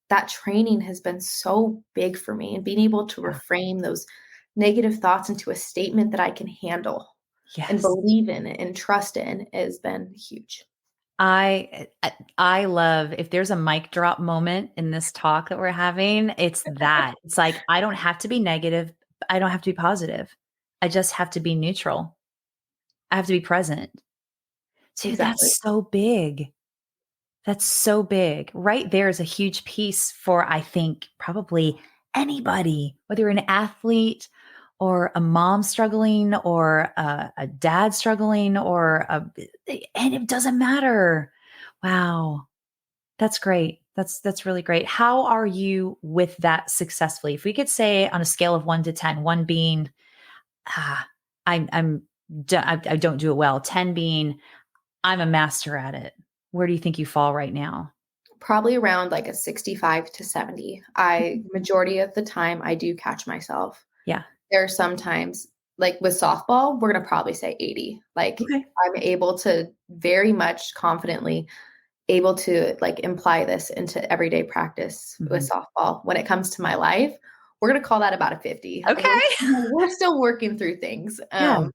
S2: that training has been so big for me and being able to
S1: Yeah.
S2: reframe those negative thoughts into a statement that I can handle and
S1: Yes.
S2: believe in and trust in has been huge.
S1: I love if there's a mic drop moment in this talk that we're having, it's that. It's like I don't have to be negative. I don't have to be positive. I just have to be neutral. I have to be present. Dude,
S2: Exactly.
S1: that's so big. That's so big. Right there is a huge piece for, I think, probably anybody, whether you're an athlete or a mom struggling or a dad struggling and it doesn't matter. Wow. That's great. That's really great. How are you with that successfully? If we could say on a scale of 1 to 10, 1 being, ah, I'm I don't do it well, 10 being I'm a master at it. Where do you think you fall right now?
S2: Probably around like a 65 to 70.
S1: Okay.
S2: Majority of the time I do catch myself.
S1: Yeah.
S2: There are some times, like with softball, we're gonna probably say 80. Like
S1: Okay.
S2: I'm able to very much confidently able to like imply this into everyday practice with
S1: Mhm.
S2: softball. When it comes to my life, we're gonna call that about a 50.
S1: Okay.
S2: We're still working through things.
S1: Yeah.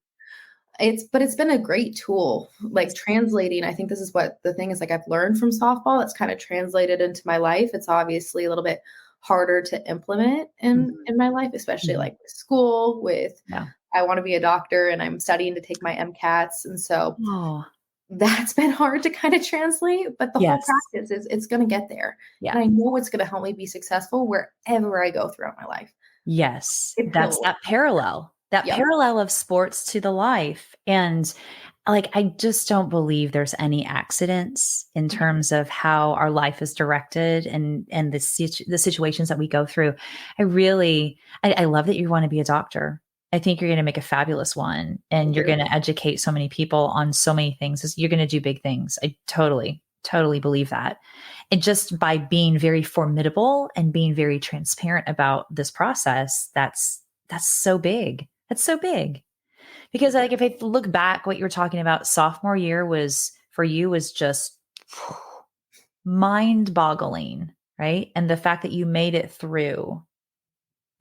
S2: It's been a great tool, like translating. I think this is what the thing is like I've learned from softball. It's kind of translated into my life. It's obviously a little bit harder to implement
S1: Mhm.
S2: in my life, especially
S1: Mhm.
S2: like with school, with
S1: Yeah.
S2: I want to be a doctor and I'm studying to take my MCATs. And so
S1: Oh,
S2: that's been hard to kind of translate, but the whole
S1: yes.
S2: practice is it's going to get there.
S1: Yeah.
S2: And I know it's going to help me be successful wherever I go throughout my life.
S1: Yes.
S2: It's
S1: That's
S2: cool.
S1: that
S2: Yep.
S1: parallel of sports to the life. And like, I just don't believe there's any accidents in terms of how our life is directed and the situations that we go through. I love that you want to be a doctor. I think you're going to make a fabulous one and
S2: Thank
S1: you're
S2: you.
S1: going to educate so many people on so many things. You're going to do big things. I totally believe that. And just by being very formidable and being very transparent about this process, that's so big. That's so big. Because like if I look back, what you were talking about, sophomore year was for you was just mind boggling, right? And the fact that you made it through,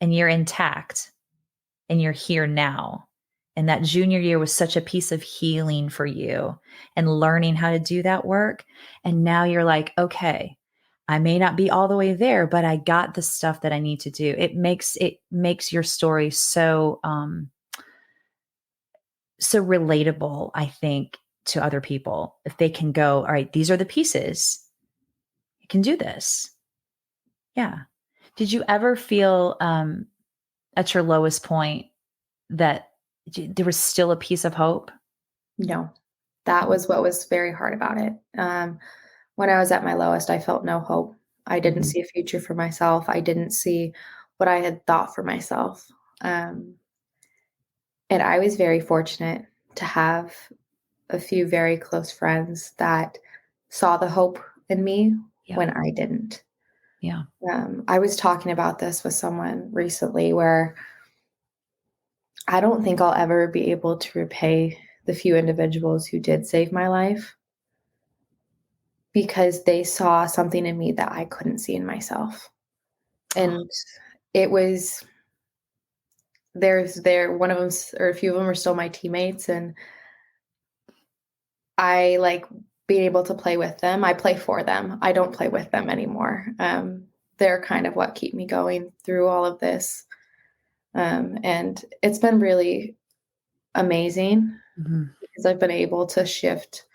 S1: and you're intact and you're here now. And that junior year was such a piece of healing for you and learning how to do that work. And now you're like, okay, I may not be all the way there, but I got the stuff that I need to do. It makes your story so so relatable, I think, to other people. If they can go, all right, these are the pieces. You can do this. Yeah. Did you ever feel at your lowest point that there was still a piece of hope?
S2: No, that was what was very hard about it. When I was at my lowest, I felt no hope. I didn't
S1: Mhm.
S2: see a future for myself. I didn't see what I had thought for myself. And I was very fortunate to have a few very close friends that saw the hope in me
S1: Yeah.
S2: when I didn't.
S1: Yeah.
S2: I was talking about this with someone recently where I don't think I'll ever be able to repay the few individuals who did save my life because they saw something in me that I couldn't see in myself.
S1: Oh,
S2: And it was there one of them or a few of them are still my teammates, and I like being able to play with them. I play for them. I don't play with them anymore. They're kind of what keep me going through all of this. And it's been really amazing
S1: mhm.
S2: because I've been able to shift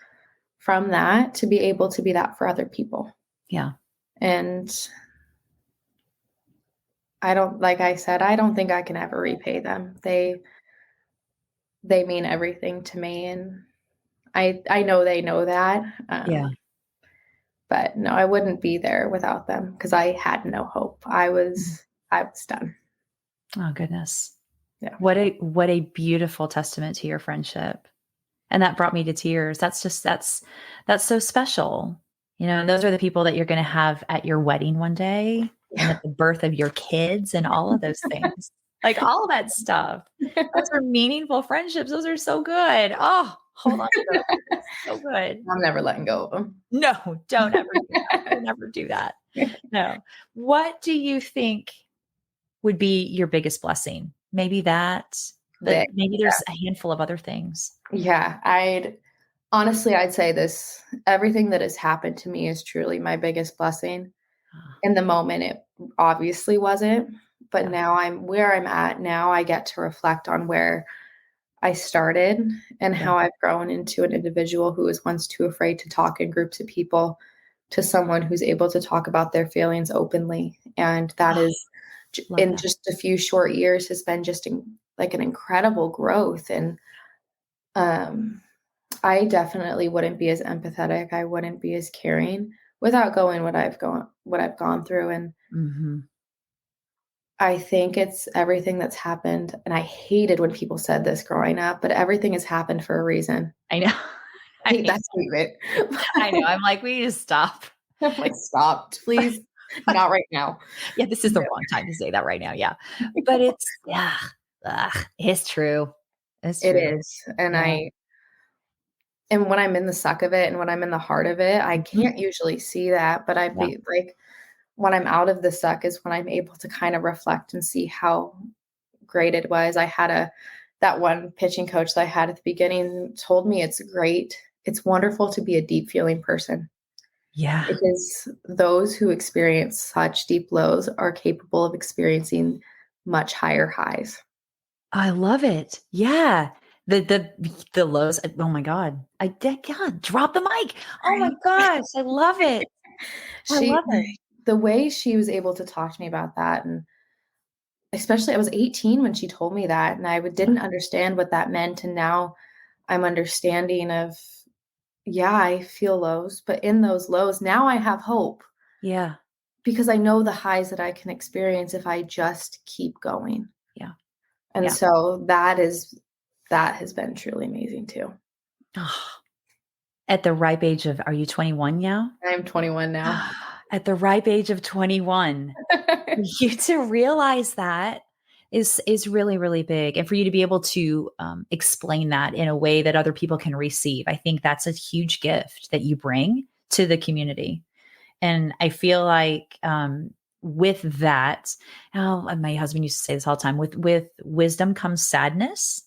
S2: from that to be able to be that for other people.
S1: Yeah.
S2: And I don't, like I said, I don't think I can ever repay them. They mean everything to me, and I know they know that.
S1: Yeah.
S2: But no, I wouldn't be there without them because I had no hope.
S1: Mhm.
S2: I was done.
S1: Oh, goodness.
S2: Yeah.
S1: What a beautiful testament to your friendship. And that brought me to tears. That's so special. And those are the people that you're going to have at your wedding one day and
S2: Yeah.
S1: at the birth of your kids and all of those things. Like all of that stuff. Those are meaningful friendships. Those are so good. Oh, hold on to those. It's so good.
S2: I'm never letting go of them.
S1: No, don't ever do that. Don't ever do that. No. What do you think would be your biggest blessing? Maybe that
S2: They,
S1: maybe there's a handful of other things.
S2: yeah, I'd say this, everything that has happened to me is truly my biggest blessing.
S1: Ah,
S2: In the moment, it obviously wasn't, but
S1: yeah,
S2: now I'm where I'm at. Now I get to reflect on where I started and
S1: yeah.
S2: how I've grown into an individual who was once too afraid to talk in groups of people to someone who's able to talk about their feelings openly. And that
S1: Oh,
S2: is
S1: love
S2: in
S1: that.
S2: just a few short years has been just like an incredible growth. And um, I definitely wouldn't be as empathetic. I wouldn't be as caring without going what I've gone through. And
S1: Mhm.
S2: I think it's everything that's happened. And I hated when people said this growing up, but everything has happened for a reason.
S1: I know.
S2: I
S1: I
S2: hate that statement.
S1: I know. I'm like, "We need to stop."
S2: I'm like, stop, please. Not right now.
S1: Yeah, this is the
S2: No.
S1: wrong time to say that right now, yeah. But it's yeah, it's true. It's
S2: It
S1: true.
S2: is. And
S1: Yeah.
S2: when I'm in the suck of it and when I'm in the heart of it, I
S1: Mhm.
S2: can't usually see that, but I
S1: Yeah.
S2: be like when I'm out of the suck is when I'm able to kind of reflect and see how great it was. I had that one pitching coach that I had at the beginning told me it's wonderful to be a deep feeling person
S1: Yeah.
S2: because those who experience such deep lows are capable of experiencing much higher highs.
S1: I love it. Yeah. The lows oh my god. I did God, drop the mic. Oh my
S2: Right?
S1: gosh, I love it. I
S2: She
S1: love it.
S2: the way she was able to talk to me about that, and especially I was 18 when she told me that, and
S1: Yeah.
S2: didn't understand what that meant, and now I'm understanding of, yeah, I feel lows, but in those lows, now I have hope
S1: Yeah.
S2: because I know the highs that I can experience if I just keep going.
S1: Yeah.
S2: And
S1: Yeah.
S2: so that has been truly amazing too.
S1: At the ripe age of are you 21 now?
S2: I'm 21 now.
S1: At the ripe age of 21, for you to realize that is really, really big, and for you to be able to, explain that in a way that other people can receive, I think that's a huge gift that you bring to the community, and I feel like, with that, oh, and my husband used to say this all the time, with wisdom comes sadness.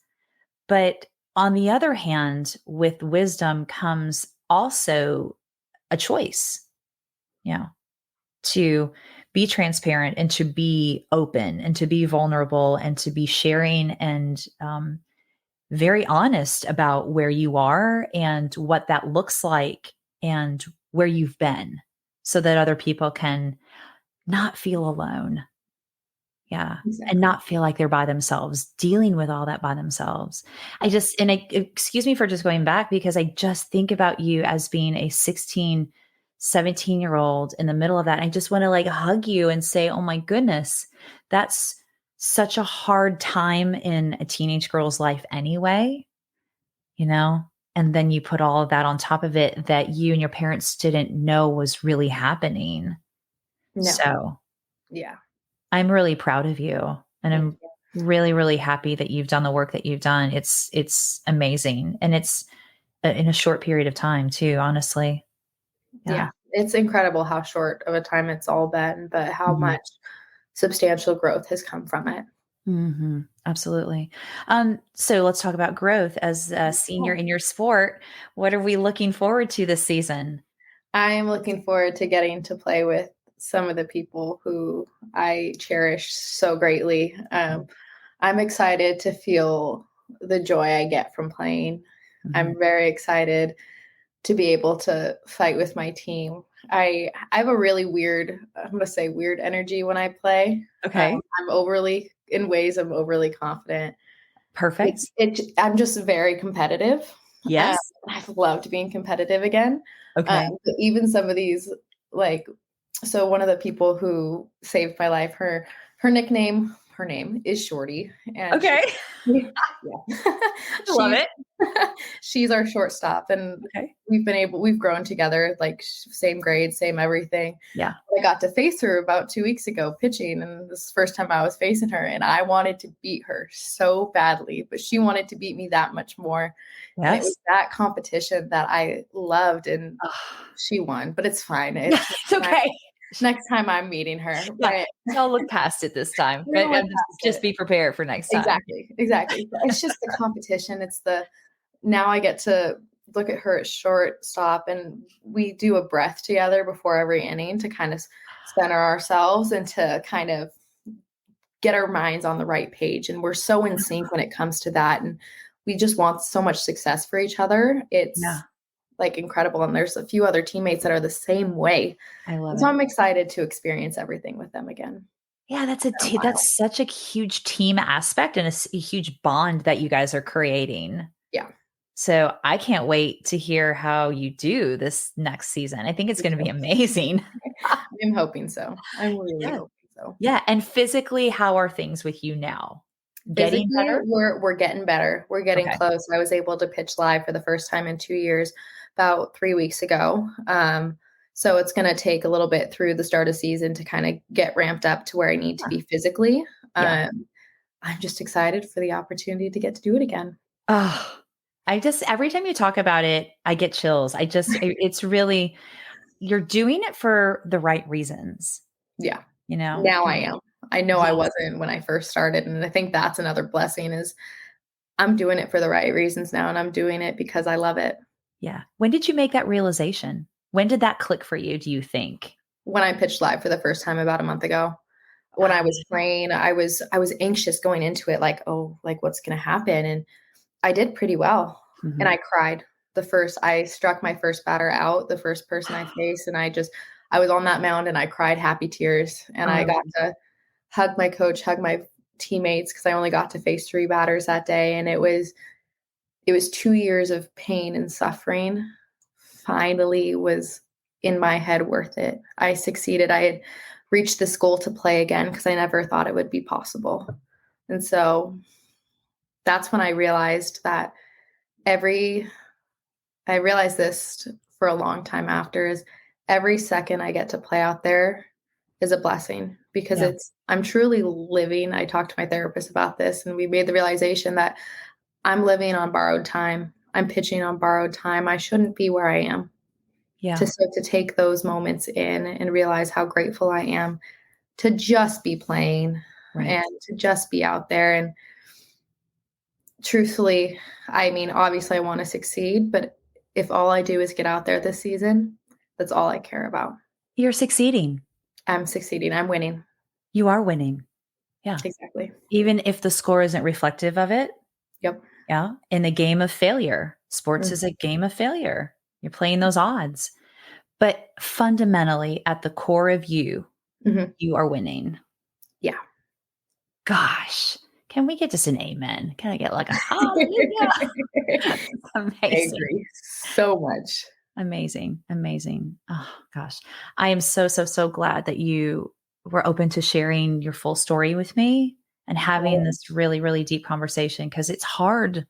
S1: But on the other hand, with wisdom comes also a choice, you know, to be transparent and to be open and to be vulnerable and to be sharing and very honest about where you are and what that looks like and where you've been so that other people can not feel alone. Yeah. And
S2: Exactly.
S1: not feel like they're by themselves, dealing with all that by themselves. Excuse me for just going back because I just think about you as being a 16, 17-year-old in the middle of that. And I just want to like hug you and say, oh my goodness, that's such a hard time in a teenage girl's life anyway, you know? And then you put all of that on top of it that you and your parents didn't know was really happening.
S2: No.
S1: So
S2: Yeah.
S1: I'm really proud of you, and
S2: Thank
S1: I'm
S2: you.
S1: really, really happy that you've done the work that you've done. It's amazing, and it's in a short period of time too, honestly. Yeah.
S2: Yeah. It's incredible how short of a time it's all been, but how
S1: Mhm.
S2: much substantial growth has come from it.
S1: Mhm. Absolutely. So let's talk about growth as a senior
S2: Yeah.
S1: in your sport. What are we looking forward to this season?
S2: I am looking forward to getting to play with some of the people who I cherish so greatly. I'm excited to feel the joy I get from playing.
S1: Mhm.
S2: I'm very excited to be able to fight with my team. I have a really weird, I'm going to say weird energy when I play.
S1: Okay.
S2: I'm overly, in ways, I'm overly confident.
S1: Perfect.
S2: I'm just very competitive. Um,
S1: Yes.
S2: I've loved being competitive again.
S1: Okay.
S2: But even some of these, like, so one of the people who saved my life, her name is Shorty, and
S1: Okay.
S2: yeah,
S1: I love
S2: she's
S1: it.
S2: she's our shortstop, and
S1: Okay.
S2: we've grown together, like same grade, same everything.
S1: Yeah.
S2: I got to face her about 2 weeks ago pitching, and this is the first time I was facing her, and I wanted to beat her so badly, but she wanted to beat me that much more. And it was
S1: Yes.
S2: that competition that I loved, and
S1: Ugh.
S2: she won, but it's fine. It's
S1: It's okay.
S2: next time I'm meeting her,
S1: Yeah,
S2: but
S1: so I'll look past it this time,
S2: we're
S1: but,
S2: gonna look
S1: just
S2: past it.
S1: be prepared for next time.
S2: Exactly, exactly. But it's just the competition. It's the now I get to look at her at shortstop, and we do a breath together before every inning to kind of center ourselves and to kind of get our minds on the right page. And we're so in sync when it comes to that. And we just want so much success for each other.
S1: Yeah,
S2: It's like incredible. And there's a few other teammates that are the same way.
S1: I love
S2: And so
S1: it.
S2: I'm excited to experience everything with them again.
S1: Yeah,
S2: In a while.
S1: that's such a huge team aspect and a huge bond that you guys are creating.
S2: Yeah.
S1: So, I can't wait to hear how you do this next season. I think it's
S2: Me
S1: gonna be
S2: too.
S1: amazing.
S2: I'm hoping so. I'm really
S1: Yeah.
S2: hoping so.
S1: Yeah, and physically, how are things with you now? Getting
S2: Physically,
S1: better?
S2: we're getting better. We're getting
S1: Okay.
S2: close. I was able to pitch live for the first time in 2 years about 3 weeks ago. So it's gonna take a little bit through the start of season to kinda get ramped up to where I need to be physically.
S1: Yeah.
S2: I'm just excited for the opportunity to get to do it again.
S1: Oh, I just every time you talk about it, I get chills. It's really you're doing it for the right reasons,
S2: Yeah.
S1: you know?
S2: Now I am. I know I
S1: Yes.
S2: wasn't when I first started, and I think that's another blessing is I'm doing it for the right reasons now, and I'm doing it because I love it.
S1: Yeah. When did you make that realization? When did that click for you, do you think?
S2: When I pitched live for the first time about a month ago. When I was
S1: Ah,
S2: playing, I was anxious going into it, like, "Oh, like, what's gonna happen?" And I did pretty well, and
S1: mhm.
S2: I cried. I struck my first batter out, the first person I faced, and I was on that mound, and I cried happy tears, and I
S1: Oh,
S2: got to hug my coach, hug my teammates because I only got to face 3 batters that day, and it was 2 years of pain and suffering finally was in my head worth it. I succeeded. I had reached this goal to play again because I never thought it would be possible. And so that's when I realized that every I realized this for a long time after is every second I get to play out there is a blessing because
S1: yeah,
S2: I'm truly living. I talked to my therapist about this and we made the realization that I'm living on borrowed time. I'm pitching on borrowed time. I shouldn't be where I am.
S1: yeah.
S2: To take those moments in and realize how grateful I am to just be playing
S1: Right.
S2: and to just be out there. And truthfully, I mean, obviously I want to succeed, but if all I do is get out there this season, that's all I care about.
S1: You're succeeding.
S2: I'm succeeding. I'm winning.
S1: You are winning. Yeah.
S2: Exactly.
S1: Even if the score isn't reflective of it.
S2: Yep.
S1: Yeah. In the game of failure, sports is a game of failure. You're playing those odds. But fundamentally, at the core of you, you are winning.
S2: Yeah.
S1: Gosh, can we get just an amen? Can I get like a hallelujah? Amazing.
S2: I agree so much.
S1: Amazing. Amazing. Oh gosh. I am so, so, so glad that you were open to sharing your full story with me and having this really, really deep conversation, because it's hard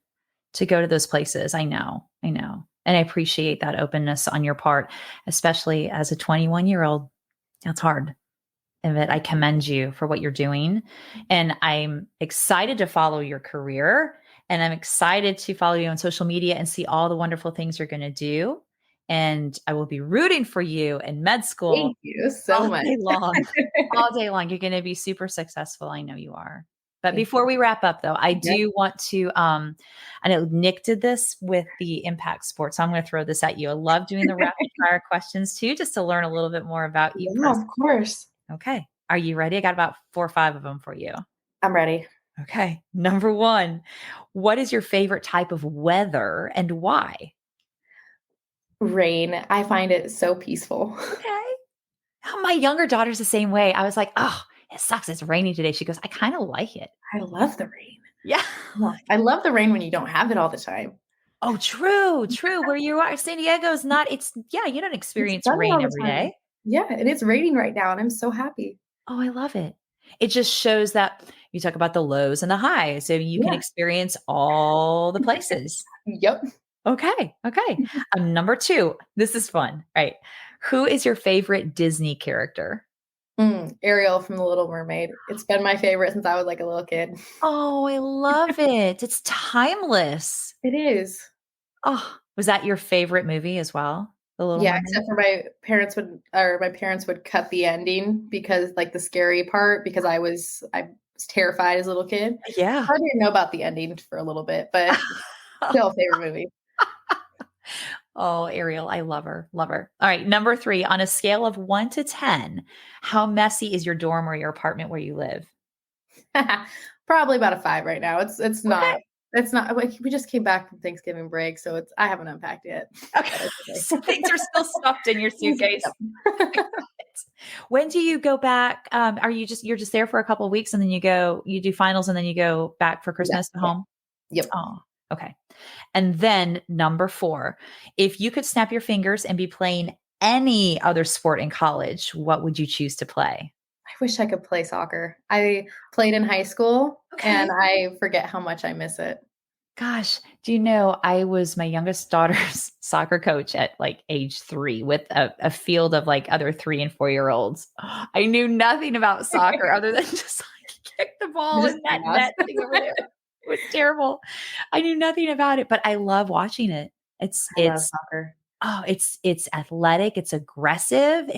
S1: to go to those places. I know. And I appreciate that openness on your part, especially as a 21-year-old. That's hard. But I commend you for what you're doing. And I'm excited to follow your career. And I'm excited to follow you on social media and see all the wonderful things you're going to do. And I will be rooting for you in med school.
S2: Thank you so much.
S1: Day long. All day long. You're going to be super successful. I know you are. But before we wrap up, though, I do want to, I know Nick did this with the impact sport, so I'm going to throw this at you. I love doing the rapid fire questions too, just to learn a little bit more about you.
S2: Yeah, of course.
S1: Okay. Are you ready? I got about 4 or 5 of them for you.
S2: I'm ready.
S1: Okay. Number 1, what is your favorite type of weather and why?
S2: Rain. I find it so peaceful.
S1: Okay. My younger daughter's the same way. I was like, oh, it sucks. It's raining today. She goes, I kind of like it.
S2: I love the rain.
S1: Yeah.
S2: I love the rain when you don't have it all the time.
S1: Oh, true. Where you are, San Diego's not, you don't experience rain every day.
S2: Yeah. And it's raining right now. And I'm so happy.
S1: Oh, I love it. It just shows that you talk about the lows and the highs. So you can experience all the places.
S2: Yep.
S1: Okay. Number 2, this is fun, right? Who is your favorite Disney character?
S2: Ariel from The Little Mermaid. It's been my favorite since I was like a little kid.
S1: Oh, I love it. It's timeless.
S2: It is.
S1: Oh, was that your favorite movie as well? The Little Mermaid?
S2: Except for my parents would cut the ending because like the scary part, because I was terrified as a little kid.
S1: Yeah.
S2: I didn't know about the ending for a little bit, but still favorite movie.
S1: Oh, Ariel, I love her. All right. Number 3, on a scale of 1 to 10, how messy is your dorm or your apartment where you live?
S2: Probably about a 5 right now. It's not like we just came back from Thanksgiving break, so I haven't unpacked yet.
S1: Okay. So things are still stuffed in your suitcase. When do you go back? You're just there for a couple of weeks and then you do finals and then you go back for Christmas at home?
S2: Yep.
S1: Oh, okay. And then number 4, if you could snap your fingers and be playing any other sport in college, what would you choose to play?
S2: I wish I could play soccer. I played in high school and I forget how much I miss it.
S1: Gosh, do you know I was my youngest daughter's soccer coach at like age 3 with a field of like other 3 and 4-year-olds. I knew nothing about soccer other than just like kick the ball in that net thing over there. It was terrible. I knew nothing about it, but I love watching it.
S2: I love soccer.
S1: Oh, it's athletic. It's aggressive.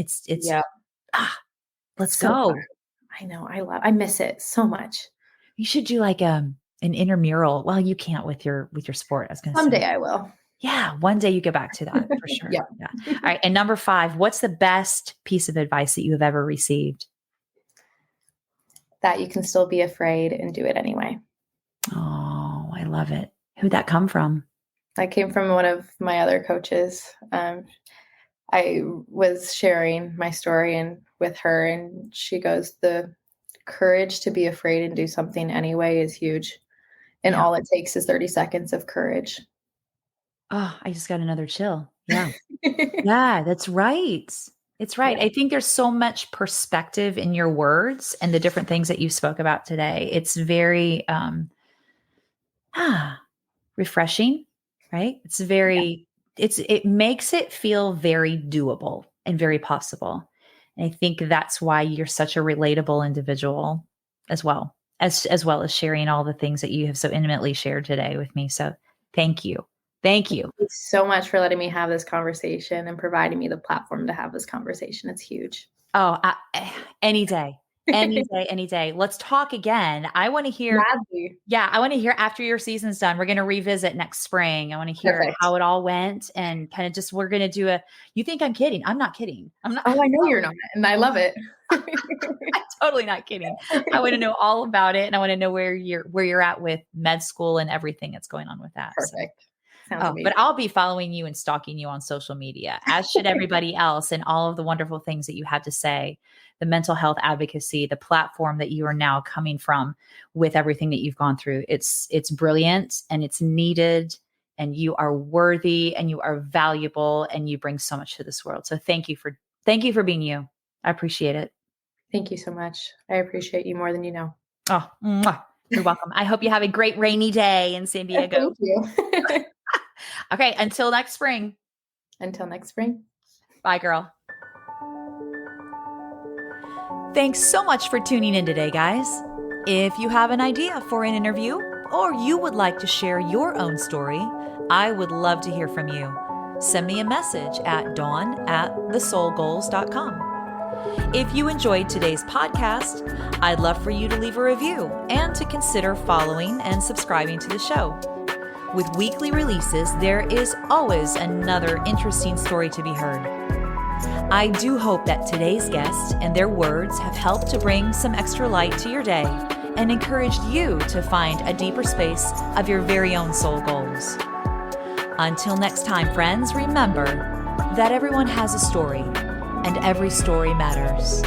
S1: Let's go.
S2: Fun. I know. I miss it so much.
S1: You should do like an intramural. Well, you can't with your sport. I was going to say.
S2: Someday I will.
S1: Yeah. One day you get back to that for sure.
S2: Yeah.
S1: All right. And number 5, what's the best piece of advice that you have ever received?
S2: That you can still be afraid and do it anyway.
S1: Oh, I love it. Who'd that come from?
S2: That came from one of my other coaches. I was sharing my story with her, and she goes, the courage to be afraid and do something anyway is huge. And all it takes is 30 seconds of courage.
S1: Oh, I just got another chill. Yeah. Yeah, that's right. It's right. Yeah. I think there's so much perspective in your words and the different things that you spoke about today. It's very refreshing, right? It's very, it makes it feel very doable and very possible. And I think that's why you're such a relatable individual as well as sharing all the things that you have so intimately shared today with me. So thank you. Thank you.
S2: Thank you so much for letting me have this conversation and providing me the platform to have this conversation. It's huge.
S1: Oh, any day. Any day, any day. Let's talk again. I want to hear,
S2: Gladly.
S1: yeah, I want to hear after your season's done. We're going to revisit next spring. I want to hear
S2: Perfect.
S1: how it all went and kind of just, we're going to do you think I'm kidding? I'm not kidding. I'm not.
S2: Oh, I know you're not. And I love it.
S1: I'm totally not kidding. I want to know all about it. And I want to know where you're at with med school and everything that's going on with that.
S2: Perfect. Sounds amazing.
S1: But I'll be following you and stalking you on social media, as should everybody else, and all of the wonderful things that you have to say, the mental health advocacy, the platform that you are now coming from with everything that you've gone through. It's brilliant and it's needed, and you are worthy and you are valuable and you bring so much to this world. So thank you for being you. I appreciate it.
S2: Thank you so much. I appreciate you more than you know.
S1: Oh, mwah. You're welcome. I hope you have a great rainy day in San Diego.
S2: Thank you.
S1: Okay. Until next spring.
S2: Until next spring.
S1: Bye, girl. Thanks so much for tuning in today, guys. If you have an idea for an interview or you would like to share your own story, I would love to hear from you. Send me a message at dawn@thesoulgoals.com. If you enjoyed today's podcast, I'd love for you to leave a review and to consider following and subscribing to the show. With weekly releases, there is always another interesting story to be heard. I do hope that today's guests and their words have helped to bring some extra light to your day and encouraged you to find a deeper space of your very own soul goals. Until next time, friends, remember that everyone has a story, and every story matters.